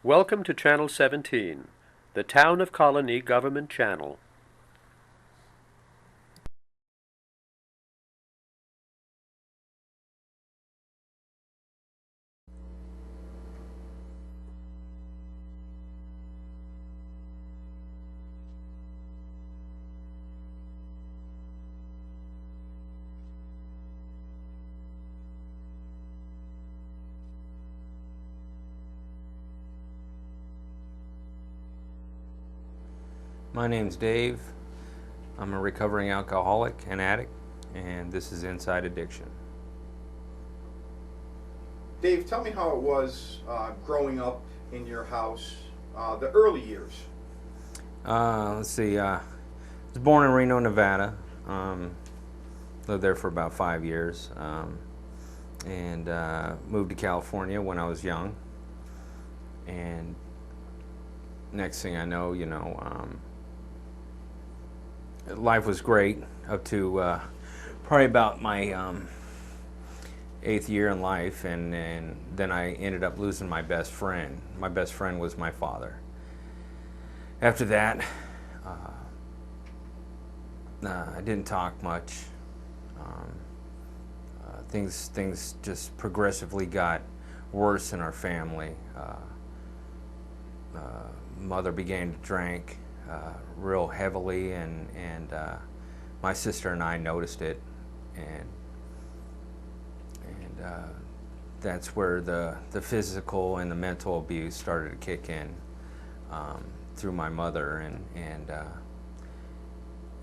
Welcome to Channel 17, the Town of Colonie Government Channel. My name's Dave. I'm a recovering alcoholic and addict, and this is Inside Addiction. Dave, tell me how it was growing up in your house, the early years. Let's see, I was born in Reno, Nevada. Lived there for about 5 years, and moved to California when I was young. And next thing I know, life was great up to probably about my 8th year in life, and then I ended up losing my best friend. My best friend was my father. After that, I didn't talk much. Things just progressively got worse in our family. Mother began to drink real heavily, and my sister and I noticed it, and that's where the physical and the mental abuse started to kick in through my mother,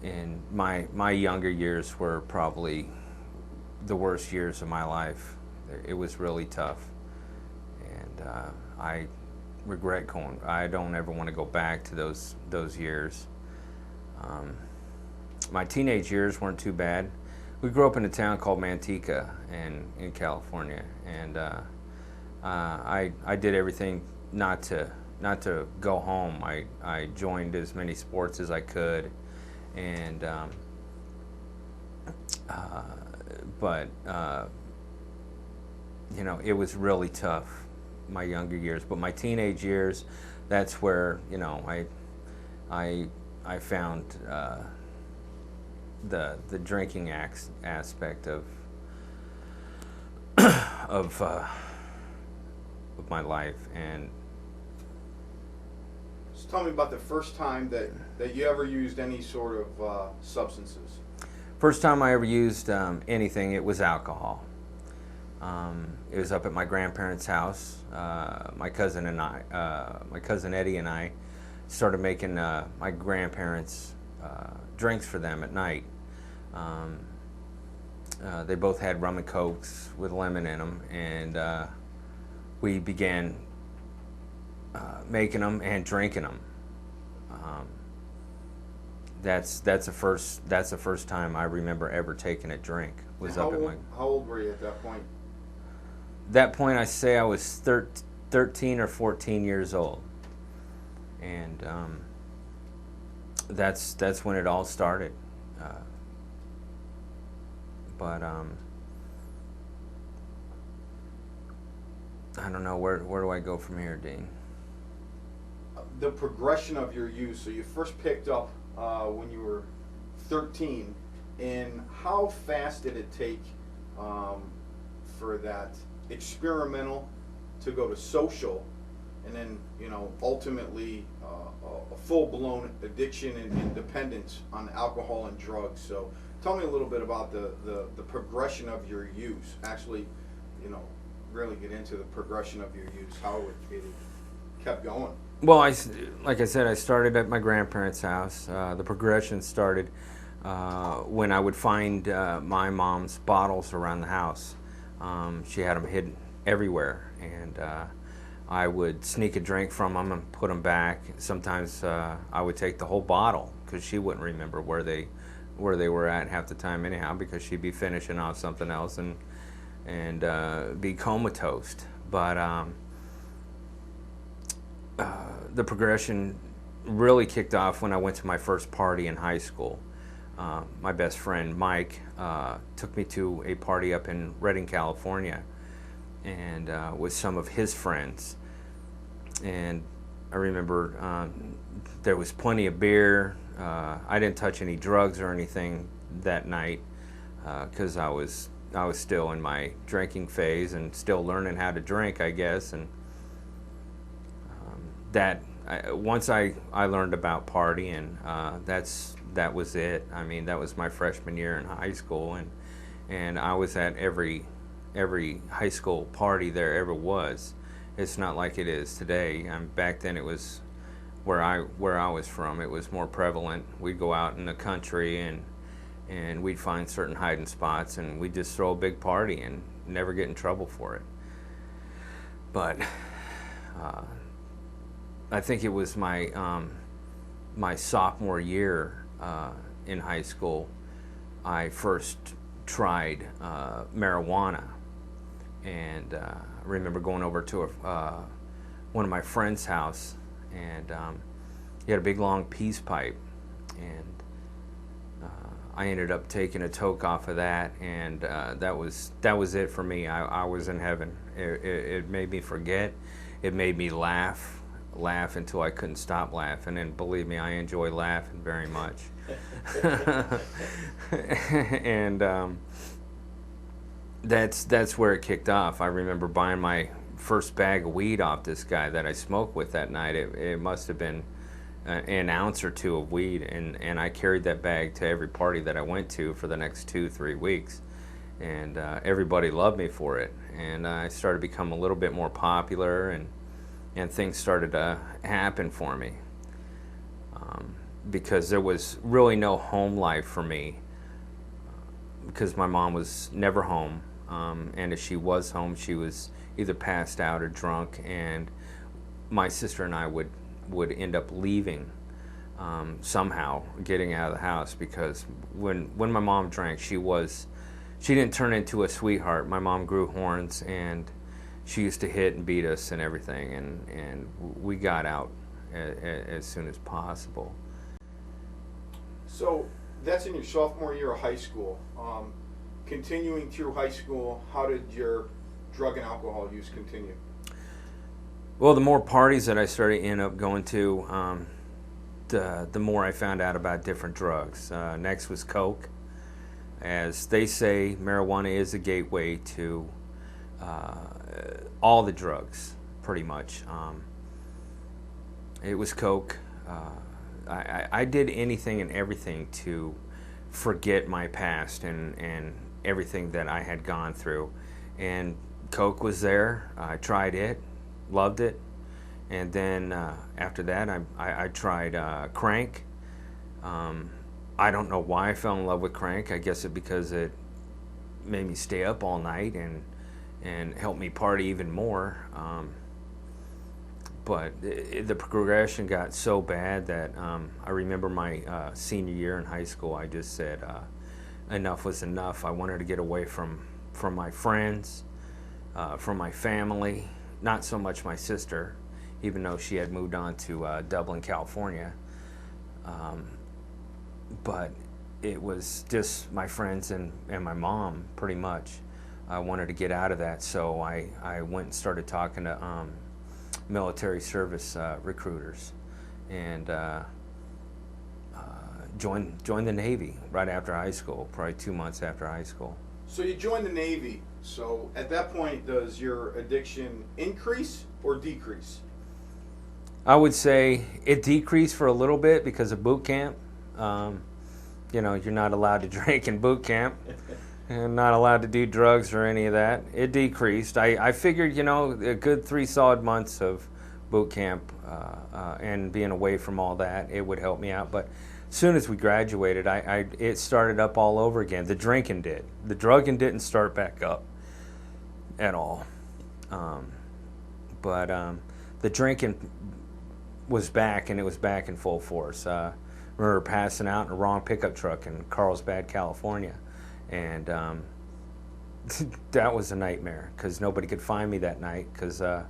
and my younger years were probably the worst years of my life. It was really tough, and I regret going. I don't ever want to go back to those years. My teenage years weren't too bad. We grew up in a town called Manteca in California, and I did everything not to go home. I joined as many sports as I could, and but it was really tough, my younger years. But my teenage years, that's where I found the drinking aspect of of my life. And Just tell me about the first time that you ever used any sort of substances. first time I ever used anything, it was alcohol. It was up at my grandparents' house. My cousin Eddie and I started making my grandparents drinks for them at night. They both had rum and cokes with lemon in them, and we began making them and drinking them. That's the first time I remember ever taking a drink. Was how, up at old, my how old were you at that point? that point. I say I was 13 or 14 years old, and that's when it all started. But I don't know, where do I go from here, Dean? The progression of your use. So you first picked up when you were 13, and how fast did it take for that experimental to go to social, and then ultimately a full-blown addiction and dependence on alcohol and drugs? So tell me a little bit about the progression of your use. Actually, really get into the progression of your use, how it kept going. Well, like I said, I started at my grandparents' house. The progression started when I would find my mom's bottles around the house. She had them hidden everywhere, and I would sneak a drink from them and put them back. Sometimes I would take the whole bottle because she wouldn't remember where they were at half the time anyhow, because she'd be finishing off something else and be comatose. But the progression really kicked off when I went to my first party in high school. My best friend Mike took me to a party up in Redding, California, and with some of his friends. And I remember there was plenty of beer. I didn't touch any drugs or anything that night because I was still in my drinking phase and still learning how to drink, I guess. And once I learned about partying, that was it. I mean, that was my freshman year in high school, and I was at every high school party there ever was. It's not like it is today. Back then, it was where I was from. It was more prevalent. We'd go out in the country and we'd find certain hiding spots, and we'd just throw a big party and never get in trouble for it. But I think it was my my sophomore year in high school, I first tried marijuana, and I remember going over to one of my friend's house, and he had a big long peace pipe, and I ended up taking a toke off of that, and that was it for me. I was in heaven. It made me forget. It made me laugh until I couldn't stop laughing, and believe me, I enjoy laughing very much. And that's where it kicked off. I remember buying my first bag of weed off this guy that I smoked with that night. It must have been an ounce or two of weed, and I carried that bag to every party that I went to for the next 2-3 weeks, and everybody loved me for it, and I started to become a little bit more popular, and things started to happen for me, because there was really no home life for me, because my mom was never home, and if she was home, she was either passed out or drunk, and my sister and I would end up leaving, somehow getting out of the house, because when my mom drank, she didn't turn into a sweetheart. My mom grew horns, and she used to hit and beat us and everything, and we got out as soon as possible. So that's in your sophomore year of high school. Continuing through high school, how did your drug and alcohol use continue? Well, the more parties that I started end up going to, the more I found out about different drugs. Next was coke. As they say, marijuana is a gateway to all the drugs, pretty much. It was coke. I did anything and everything to forget my past and everything that I had gone through. And coke was there. I tried it, loved it. And then after that, I tried crank. I don't know why I fell in love with crank. I guess because it made me stay up all night and helped me party even more. But the progression got so bad that I remember my senior year in high school, I just said enough was enough. I wanted to get away from my friends, from my family, not so much my sister, even though she had moved on to Dublin, California. But it was just my friends and my mom, pretty much. I wanted to get out of that, so I went and started talking to military service recruiters, and joined the Navy right after high school, probably 2 months after high school. So you joined the Navy. So at that point, does your addiction increase or decrease? I would say it decreased for a little bit because of boot camp. You're not allowed to drink in boot camp. And not allowed to do drugs or any of that. It decreased. I figured, a good 3 solid months of boot camp and being away from all that, it would help me out. But as soon as we graduated, it started up all over again. The drinking did. The drugging didn't start back up at all. But the drinking was back, and it was back in full force. I remember passing out in a wrong pickup truck in Carlsbad, California. And that was a nightmare because nobody could find me that night because I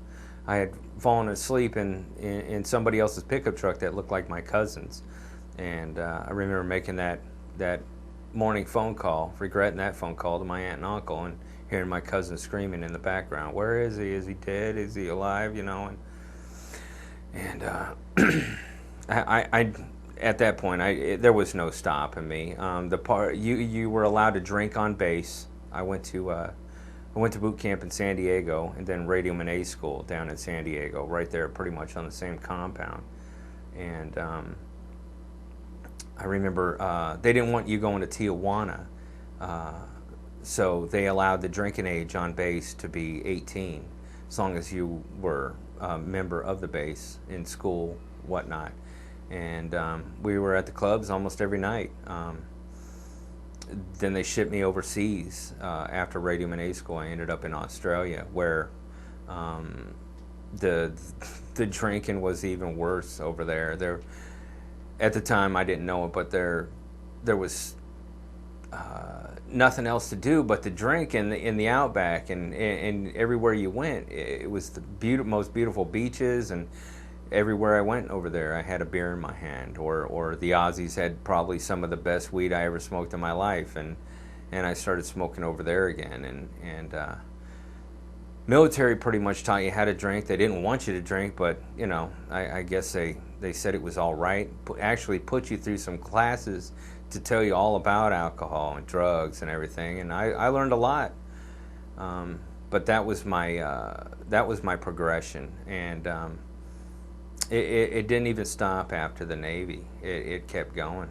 had fallen asleep in somebody else's pickup truck that looked like my cousin's. And I remember making that morning phone call, regretting that phone call to my aunt and uncle, and hearing my cousin screaming in the background, "Where is he? Is he dead? Is he alive?" And And I at that point, there was no stopping me. The part you were allowed to drink on base. I went to boot camp in San Diego, and then Radium and A school down in San Diego, right there, pretty much on the same compound. And I remember they didn't want you going to Tijuana, so they allowed the drinking age on base to be 18, as long as you were a member of the base in school, whatnot. And we were at the clubs almost every night. Then they shipped me overseas after Radium and A school. I ended up in Australia, where the drinking was even worse over there. At the time, I didn't know it, but there was nothing else to do but to drink in the outback, and everywhere you went, it was the most beautiful beaches, and everywhere I went over there, I had a beer in my hand, or the Aussies had probably some of the best weed I ever smoked in my life, and I started smoking over there again, and military pretty much taught you how to drink. They didn't want you to drink, but you know, I guess they said it was all right. Actually put you through some classes to tell you all about alcohol and drugs and everything, and I learned a lot. But that was my progression, and it didn't even stop after the Navy. It kept going.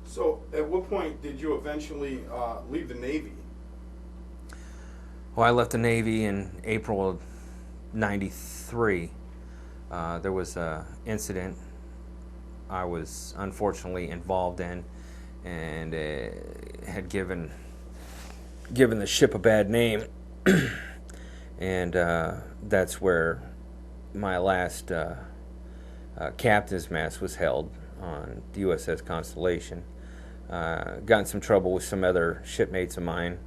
So, at what point did you eventually leave the Navy? Well, I left the Navy in April of '93. There was an incident I was unfortunately involved in, and had given the ship a bad name, and that's where my last captain's mess was held on the USS Constellation. Got in some trouble with some other shipmates of mine.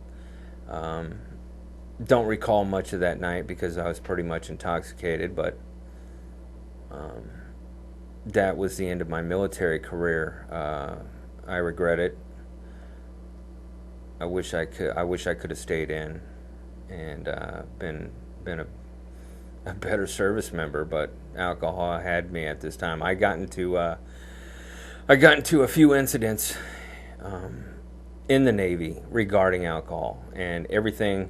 Don't recall much of that night because I was pretty much intoxicated, but that was the end of my military career. I regret it. I wish I could have stayed in and been a better service member, but alcohol had me at this time. I got into a few incidents in the Navy regarding alcohol and everything.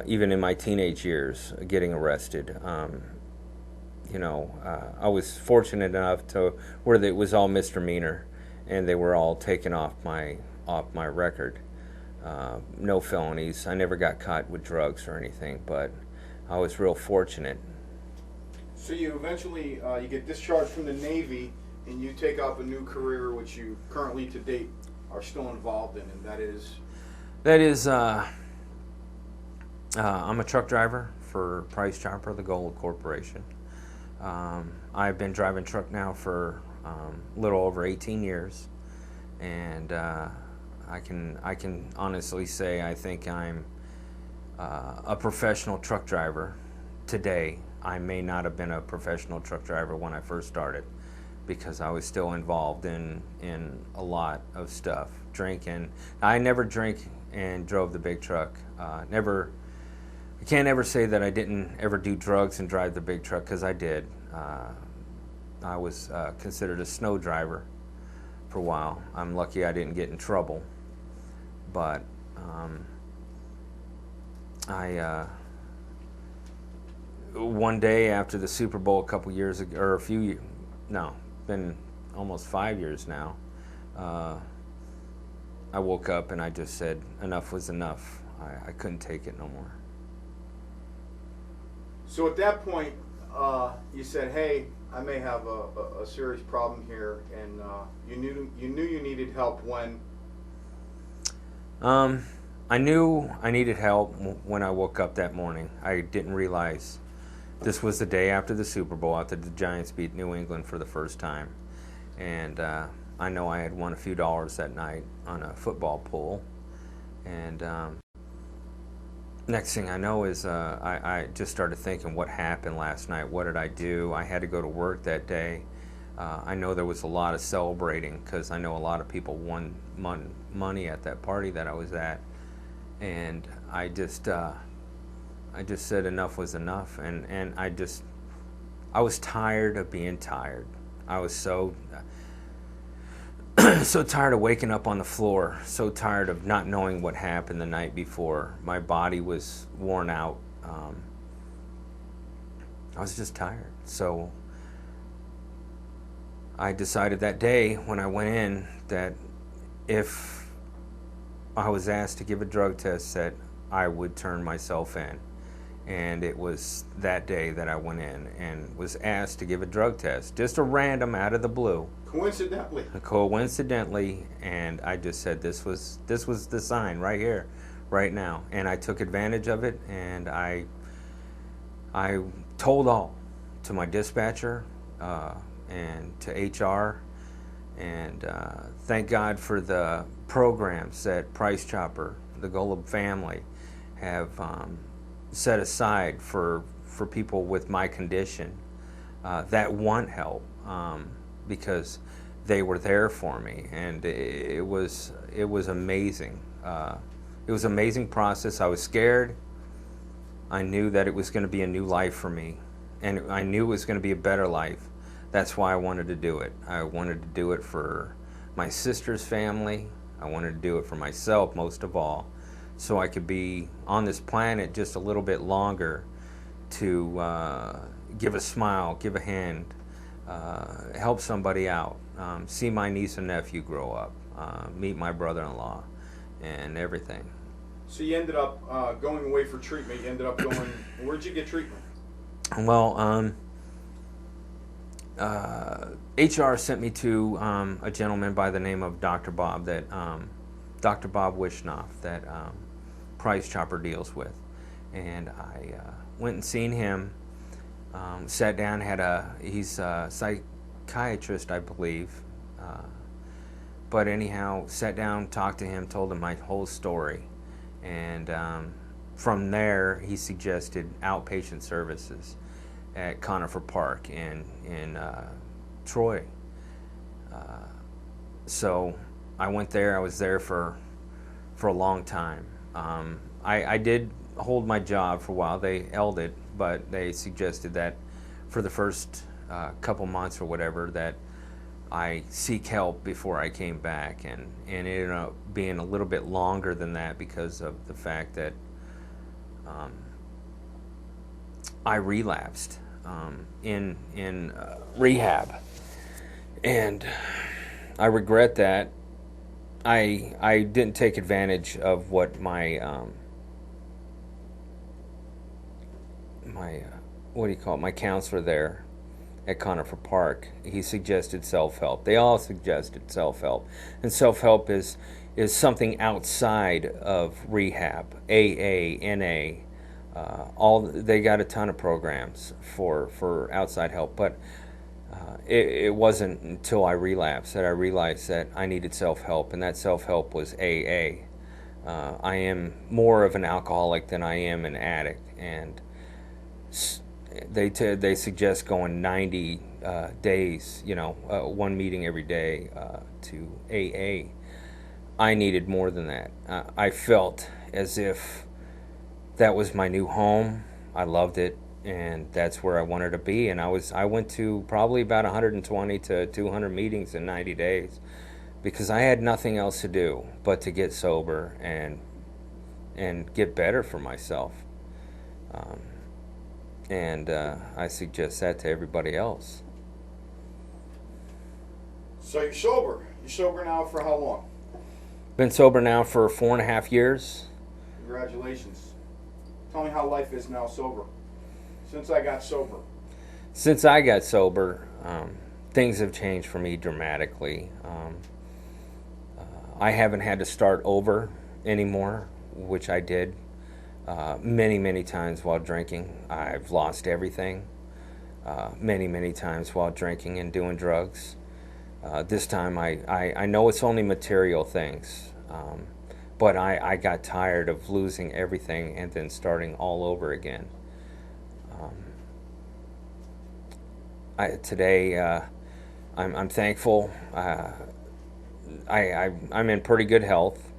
Even in my teenage years, getting arrested. I was fortunate enough to where it was all misdemeanor, and they were all taken off my record. No felonies. I never got caught with drugs or anything, but I was real fortunate. So you eventually you get discharged from the Navy, and you take up a new career, which you currently to date are still involved in, and that is. I'm a truck driver for Price Chopper, the Gold Corporation. I've been driving truck now for a little over 18 years, and I can honestly say I think I'm a professional truck driver today. I may not have been a professional truck driver when I first started, because I was still involved in a lot of stuff, drinking. I never drank and drove the big truck. I can't ever say that I didn't ever do drugs and drive the big truck, because I did. I was considered a snow driver for a while. I'm lucky I didn't get in trouble. But one day after the Super Bowl a couple years ago, or been almost 5 years now, I woke up and I just said enough was enough. I couldn't take it no more. So at that point, you said, "Hey, I may have a serious problem here," and you knew you needed help when. I knew I needed help when I woke up that morning. I didn't realize this was the day after the Super Bowl, after the Giants beat New England for the first time, and I know I had won a few dollars that night on a football pool, and. Next thing I know is I just started thinking, what happened last night? What did I do? I had to go to work that day. I know there was a lot of celebrating, because I know a lot of people won money at that party that I was at, and I just said enough was enough, and I just I was tired of being tired. I was so so tired of waking up on the floor, so tired of not knowing what happened the night before. My body was worn out. I was just tired. So I decided that day when I went in that if I was asked to give a drug test, that I would turn myself in. And it was that day that I went in and was asked to give a drug test, just a random out of the blue. Coincidentally, and I just said this was the sign right here, right now, and I took advantage of it, and I told all to my dispatcher and to HR, and thank God for the programs that Price Chopper, the Golub family, have set aside for people with my condition that want help, because they were there for me, and it was amazing. It was an amazing process. I was scared. I knew that it was going to be a new life for me, and I knew it was going to be a better life. That's why I wanted to do it. I wanted to do it for my sister's family. I wanted to do it for myself most of all, so I could be on this planet just a little bit longer to give a smile, give a hand, help somebody out, see my niece and nephew grow up, meet my brother-in-law, and everything. So you ended up going away for treatment. You ended up going, where'd you get treatment? Well, HR sent me to a gentleman by the name of Dr. Bob, that Dr. Bob Wishnoff, that Price Chopper deals with, and I went and seen him. Sat down, he's a psychiatrist, I believe, but anyhow, sat down, talked to him, told him my whole story, and from there he suggested outpatient services at Conifer Park in Troy. So I went there. I was there for a long time. I did hold my job for a while. They held it, but they suggested that for the first couple months or whatever that I seek help before I came back, and it ended up being a little bit longer than that because of the fact that I relapsed in rehab, and I regret that. I didn't take advantage of what my my counselor there at Conifer Park, he suggested self-help. They all suggested self-help, and self-help is something outside of rehab. AA, NA, they got a ton of programs for outside help, but it wasn't until I relapsed that I realized that I needed self-help, and that self-help was AA. I am more of an alcoholic than I am an addict, and they suggest going 90 days, one meeting every day to AA. I needed more than that. I felt as if that was my new home. I loved it, and that's where I wanted to be. And I went to probably about 120 to 200 meetings in 90 days because I had nothing else to do but to get sober and get better for myself. And I suggest that to everybody else. So you're sober. You're sober now for how long? Been sober now for 4.5 years. Congratulations. Tell me how life is now sober. Since I got sober. Since I got sober, things have changed for me dramatically. I haven't had to start over anymore, which I did many times while drinking. I've lost everything many times while drinking and doing drugs. This time I know it's only material things, but I got tired of losing everything and then starting all over again. Today I'm thankful. I'm in pretty good health.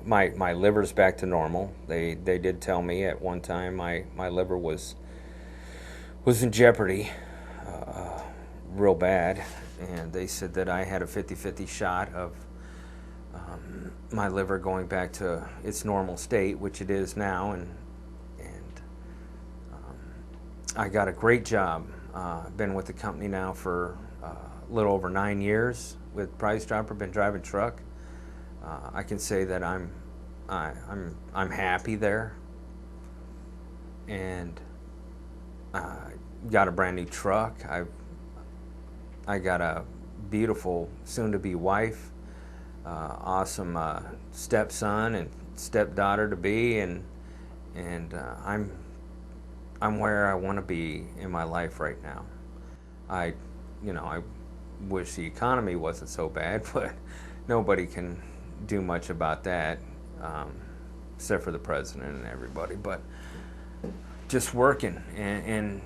My liver's back to normal. They did tell me at one time my liver was was in jeopardy real bad, and they said that I had a 50-50 shot of my liver going back to its normal state, which it is now, and I got a great job. Been with the company now for a little over 9 years with Price Dropper. Been driving truck. I can say that I'm happy there, and got a brand new truck. I got a beautiful soon-to-be wife, awesome stepson and stepdaughter to be, and I'm where I want to be in my life right now. I wish the economy wasn't so bad, but nobody can do much about that, except for the president and everybody. But just working and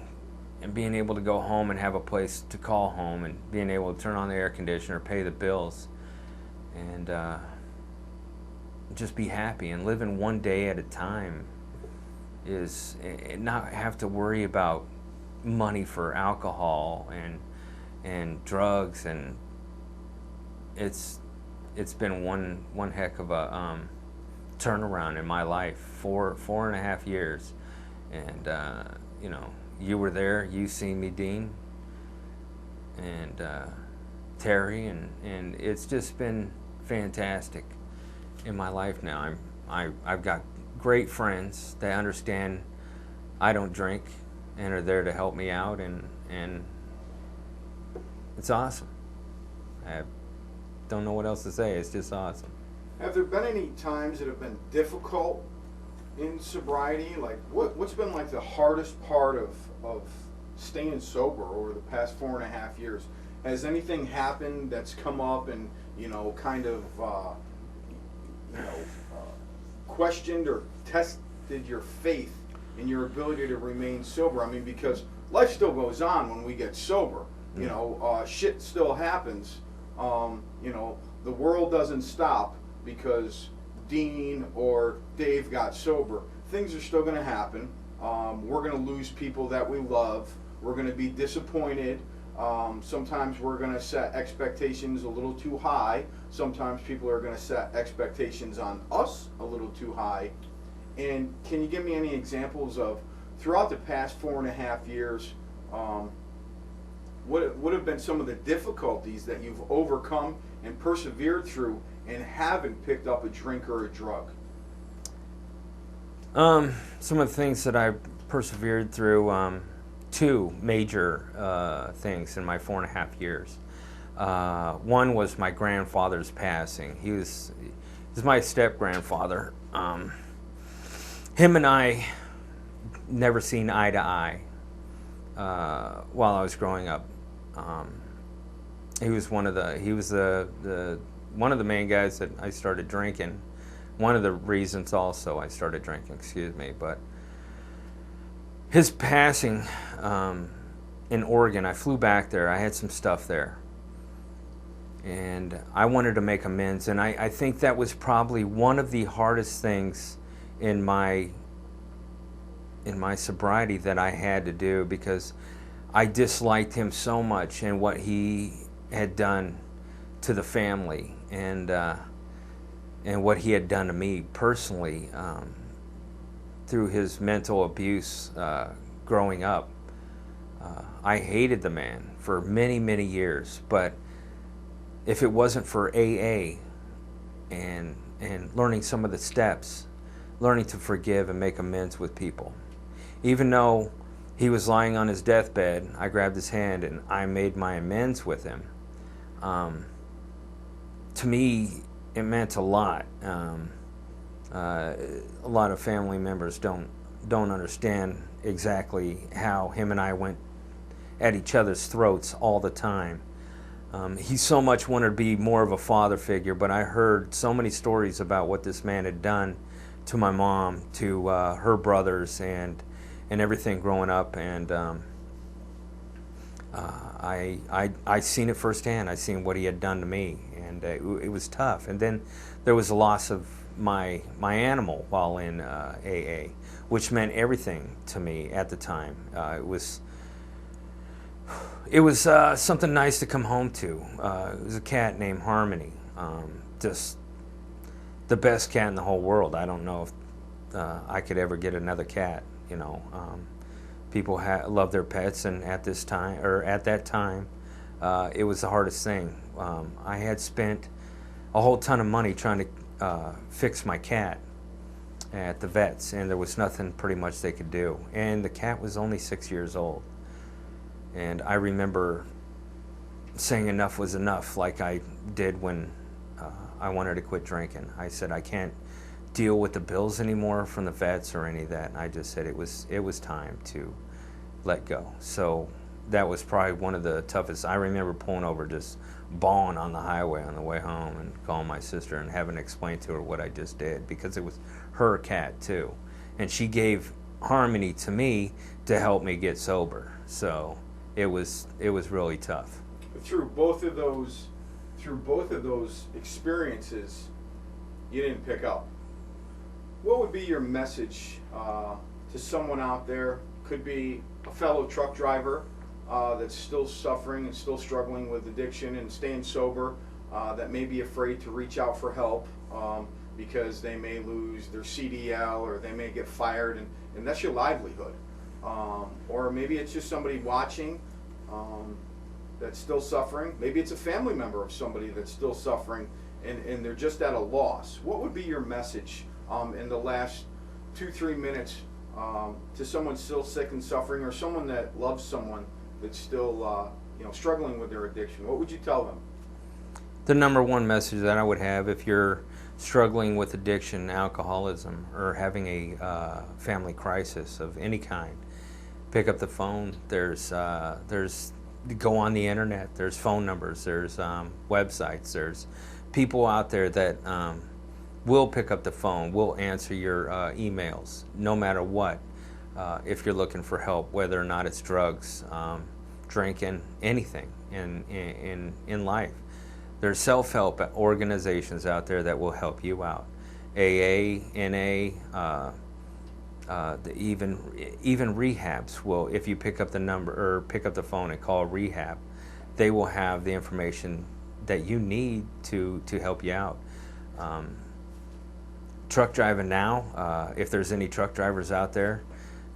being able to go home and have a place to call home, and being able to turn on the air conditioner, pay the bills, and just be happy and living one day at a time, is not have to worry about money for alcohol and drugs, and it's been one heck of a turnaround in my life. 4.5 years, and you were there. You seen me, Dean, and Terry, and it's just been fantastic in my life now. I've got great friends that understand I don't drink and are there to help me out, and it's awesome. I don't know what else to say. It's just awesome. Have there been any times that have been difficult in sobriety? Like, what's been like the hardest part of staying sober over the past 4.5 years? Has anything happened that's come up and kind of questioned or tested your faith in your ability to remain sober? I mean, because life still goes on when we get sober. Shit still happens. The world doesn't stop because Dean or Dave got sober. Things are still going to happen. We're going to lose people that we love. We're going to be disappointed. Sometimes we're going to set expectations a little too high. Sometimes people are going to set expectations on us a little too high. And can you give me any examples of, throughout the past 4.5 years, what would have been some of the difficulties that you've overcome and persevered through and haven't picked up a drink or a drug? Some of the things that I persevered through, two major things in my 4.5 years. One was my grandfather's passing. He was my step-grandfather. Him and I never seen eye to eye while I was growing up. He was one of the main guys that I started drinking. One of the reasons also I started drinking, but his passing in Oregon, I flew back there. I had some stuff there, and I wanted to make amends, and I think that was probably one of the hardest things in my sobriety that I had to do, because I disliked him so much and what he had done to the family, and what he had done to me personally through his mental abuse growing up. I hated the man for many, many years, but if it wasn't for AA and learning some of the steps, learning to forgive and make amends with people, even though he was lying on his deathbed, I grabbed his hand and I made my amends with him. To me, it meant a lot. A lot of family members don't understand exactly how him and I went at each other's throats all the time. He so much wanted to be more of a father figure, but I heard so many stories about what this man had done to my mom, to her brothers, and everything growing up, and I seen it firsthand. I seen what he had done to me, and it was tough. And then there was the loss of my animal while in AA, which meant everything to me at the time. It was It was something nice to come home to. It was a cat named Harmony. Just the best cat in the whole world. I don't know if I could ever get another cat. You know, people love their pets, and at this time, or at that time, it was the hardest thing. I had spent a whole ton of money trying to fix my cat at the vets, and there was nothing pretty much they could do. And the cat was only 6 years old. And I remember saying enough was enough, like I did when I wanted to quit drinking. I said, I can't deal with the bills anymore from the vets or any of that. And I just said it was time to let go. So that was probably one of the toughest. I remember pulling over just bawling on the highway on the way home and calling my sister and having to explain to her what I just did, because it was her cat too. And she gave Harmony to me to help me get sober. So it was really tough. Through both of those experiences, you didn't pick up. What would be your message to someone out there? Could be a fellow truck driver that's still suffering and still struggling with addiction and staying sober, that may be afraid to reach out for help because they may lose their CDL or they may get fired, and that's your livelihood. Or maybe it's just somebody watching that's still suffering. Maybe it's a family member of somebody that's still suffering, and they're just at a loss. What would be your message in the last 2-3 minutes to someone still sick and suffering, or someone that loves someone that's still struggling with their addiction? What would you tell them? The number one message that I would have, if you're struggling with addiction, alcoholism, or having a family crisis of any kind, pick up the phone. There's go on the internet. There's phone numbers. There's websites. There's people out there that will pick up the phone, will answer your emails, no matter what. If you're looking for help, whether or not it's drugs, drinking, anything in life. There's self-help organizations out there that will help you out. AA, NA, even rehabs will, if you pick up the number or pick up the phone and call rehab, they will have the information that you need to help you out. Truck driving now, if there's any truck drivers out there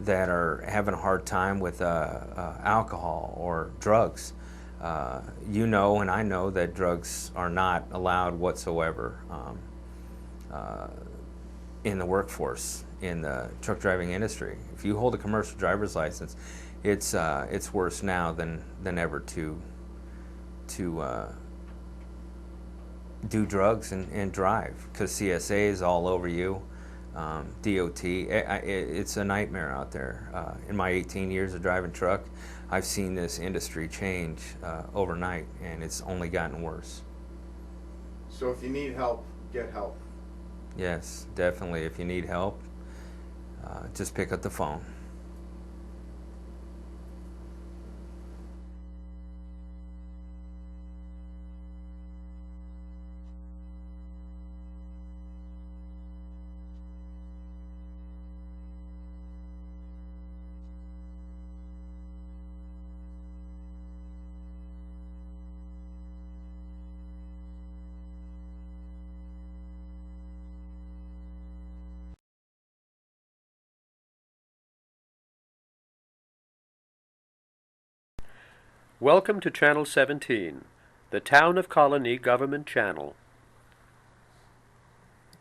that are having a hard time with alcohol or drugs, and I know that drugs are not allowed whatsoever in the workforce, in the truck driving industry. If you hold a commercial driver's license, it's worse now than ever to do drugs and drive, because CSA is all over you. DOT, it's a nightmare out there. In my 18 years of driving truck, I've seen this industry change overnight, and it's only gotten worse. So if you need help, get help. Yes, definitely. If you need help, just pick up the phone. Welcome to Channel 17, the Town of Colonie Government Channel.